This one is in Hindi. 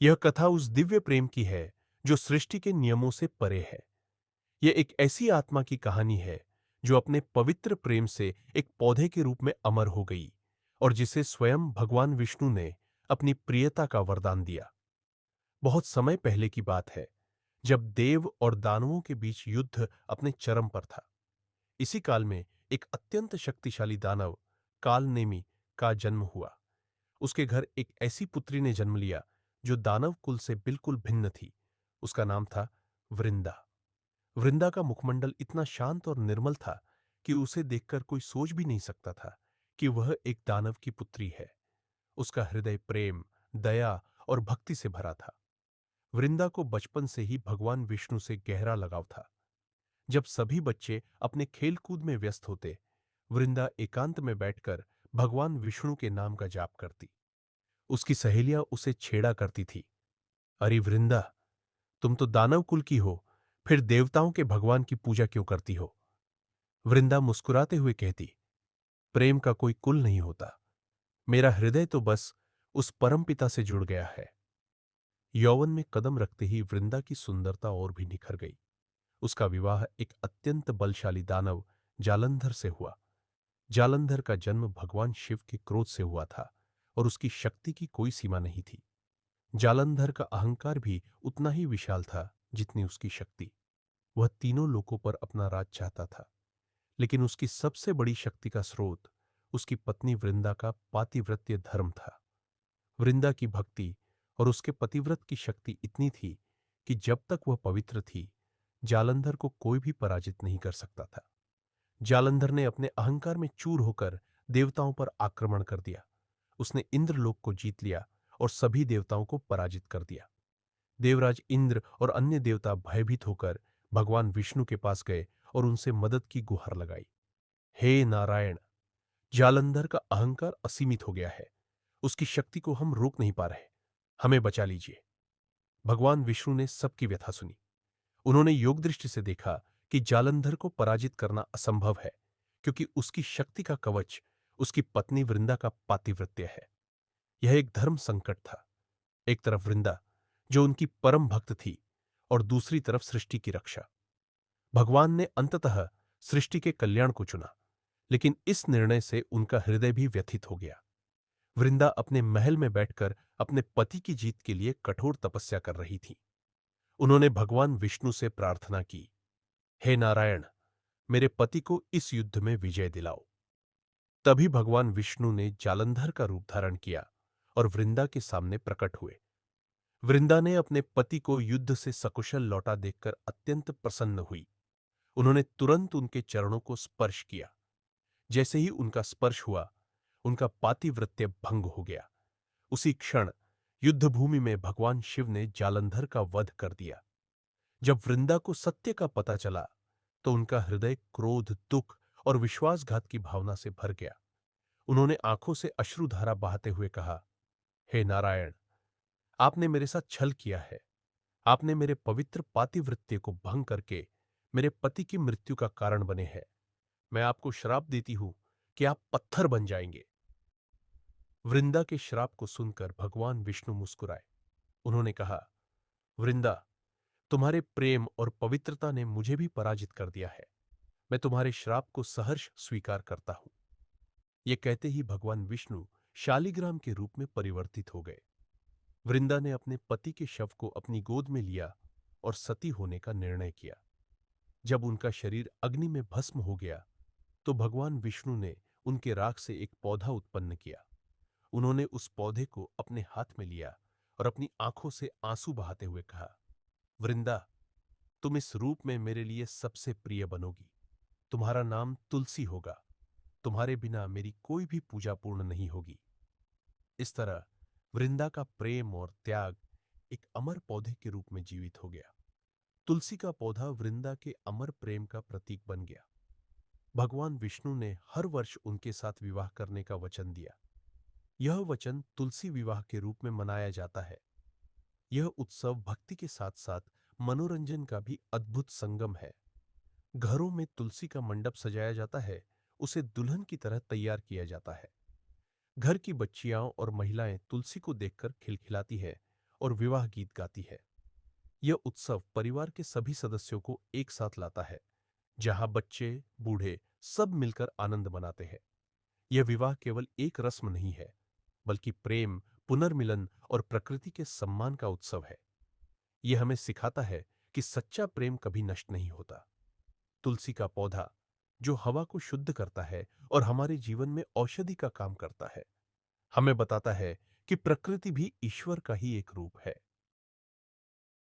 यह कथा उस दिव्य प्रेम की है जो सृष्टि के नियमों से परे है। यह एक ऐसी आत्मा की कहानी है जो अपने पवित्र प्रेम से एक पौधे के रूप में अमर हो गई और जिसे स्वयं भगवान विष्णु ने अपनी प्रियता का वरदान दिया। बहुत समय पहले की बात है, जब देव और दानवों के बीच युद्ध अपने चरम पर था। इसी काल में एक अत्यंत शक्तिशाली दानव कालनेमी का जन्म हुआ। उसके घर एक ऐसी पुत्री ने जन्म लिया जो दानव कुल से बिल्कुल भिन्न थी। उसका नाम था वृंदा। वृंदा का मुखमंडल इतना शांत और निर्मल था कि उसे देखकर कोई सोच भी नहीं सकता था कि वह एक दानव की पुत्री है। उसका हृदय प्रेम, दया और भक्ति से भरा था। वृंदा को बचपन से ही भगवान विष्णु से गहरा लगाव था। जब सभी बच्चे अपने खेलकूद में व्यस्त होते, वृंदा एकांत में बैठकर भगवान विष्णु के नाम का जाप करती। उसकी सहेलियां उसे छेड़ा करती थी। अरे वृंदा, तुम तो दानव कुल की हो, फिर देवताओं के भगवान की पूजा क्यों करती हो? वृंदा मुस्कुराते हुए कहती, प्रेम का कोई कुल नहीं होता। मेरा हृदय तो बस उस परमपिता से जुड़ गया है। यौवन में कदम रखते ही वृंदा की सुंदरता और भी निखर गई। उसका विवाह एक अत्यंत बलशाली दानव जालंधर से हुआ। जालंधर का जन्म भगवान शिव के क्रोध से हुआ था और उसकी शक्ति की कोई सीमा नहीं थी। जालंधर का अहंकार भी उतना ही विशाल था जितनी उसकी शक्ति। वह तीनों लोकों पर अपना राज चाहता था, लेकिन उसकी सबसे बड़ी शक्ति का स्रोत उसकी पत्नी वृंदा का पातिव्रत्य धर्म था। वृंदा की भक्ति और उसके पतिव्रत की शक्ति इतनी थी कि जब तक वह पवित्र थी, जालंधर को कोई भी पराजित नहीं कर सकता था। जालंधर ने अपने अहंकार में चूर होकर देवताओं पर आक्रमण कर दिया। उसने इंद्रलोक को जीत लिया और सभी देवताओं को पराजित कर दिया। देवराज इंद्र और अन्य देवता भयभीत होकर भगवान विष्णु के पास गए और उनसे मदद की गुहार लगाई। हे नारायण, जालंधर का अहंकार असीमित हो गया है। उसकी शक्ति को हम रोक नहीं पा रहे। हमें बचा लीजिए। भगवान विष्णु ने सबकी व्यथा सुनी। उन्होंने योग दृष्टि से देखा कि जालंधर को पराजित करना असंभव है, क्योंकि उसकी शक्ति का कवच उसकी पत्नी वृंदा का पातिव्रत्य है। यह एक धर्म संकट था। एक तरफ वृंदा, जो उनकी परम भक्त थी, और दूसरी तरफ सृष्टि की रक्षा। भगवान ने अंततः सृष्टि के कल्याण को चुना, लेकिन इस निर्णय से उनका हृदय भी व्यथित हो गया। वृंदा अपने महल में बैठकर अपने पति की जीत के लिए कठोर तपस्या कर रही थी। उन्होंने भगवान विष्णु से प्रार्थना की, हे नारायण, मेरे पति को इस युद्ध में विजय दिलाओ। तभी भगवान विष्णु ने जालंधर का रूप धारण किया और वृंदा के सामने प्रकट हुए। वृंदा ने अपने पति को युद्ध से सकुशल लौटा देखकर अत्यंत प्रसन्न हुई। उन्होंने तुरंत उनके चरणों को स्पर्श किया। जैसे ही उनका स्पर्श हुआ, उनका पातिव्रत्य भंग हो गया। उसी क्षण युद्धभूमि में भगवान शिव ने जालंधर का वध कर दिया। जब वृंदा को सत्य का पता चला, तो उनका हृदय क्रोध, दुख और विश्वासघात की भावना से भर गया। उन्होंने आंखों से अश्रुधारा बहाते हुए कहा, हे नारायण, आपने मेरे साथ छल किया है। आपने मेरे पवित्र पातिव्रत्य को भंग करके मेरे पति की मृत्यु का कारण बने हैं। मैं आपको श्राप देती हूं कि आप पत्थर बन जाएंगे। वृंदा के श्राप को सुनकर भगवान विष्णु मुस्कुराए। उन्होंने कहा, वृंदा, तुम्हारे प्रेम और पवित्रता ने मुझे भी पराजित कर दिया है। मैं तुम्हारे श्राप को सहर्ष स्वीकार करता हूं। ये कहते ही भगवान विष्णु शालिग्राम के रूप में परिवर्तित हो गए। वृंदा ने अपने पति के शव को अपनी गोद में लिया और सती होने का निर्णय किया। जब उनका शरीर अग्नि में भस्म हो गया, तो भगवान विष्णु ने उनके राख से एक पौधा उत्पन्न किया। उन्होंने उस पौधे को अपने हाथ में लिया और अपनी आंखों से आंसू बहाते हुए कहा, वृंदा, तुम इस रूप में मेरे लिए सबसे प्रिय बनोगी। तुम्हारा नाम तुलसी होगा। तुम्हारे बिना मेरी कोई भी पूजा पूर्ण नहीं होगी। इस तरह वृंदा का प्रेम और त्याग एक अमर पौधे के रूप में जीवित हो गया। तुलसी का पौधा वृंदा के अमर प्रेम का प्रतीक बन गया। भगवान विष्णु ने हर वर्ष उनके साथ विवाह करने का वचन दिया। यह वचन तुलसी विवाह के रूप में मनाया जाता है। यह उत्सव भक्ति के साथ साथ मनोरंजन का भी अद्भुत संगम है। घरों में तुलसी का मंडप सजाया जाता है, उसे दुल्हन की तरह तैयार किया जाता है। घर की बच्चियां और महिलाएं तुलसी को देखकर खिलखिलाती है और विवाह गीत गाती है। यह उत्सव परिवार के सभी सदस्यों को एक साथ लाता है, जहां बच्चे, बूढ़े सब मिलकर आनंद मनाते हैं। यह विवाह केवल एक रस्म नहीं है, बल्कि प्रेम, पुनर्मिलन और प्रकृति के सम्मान का उत्सव है। यह हमें सिखाता है कि सच्चा प्रेम कभी नष्ट नहीं होता। तुलसी का पौधा, जो हवा को शुद्ध करता है और हमारे जीवन में औषधि का काम करता है, हमें बताता है कि प्रकृति भी ईश्वर का ही एक रूप है।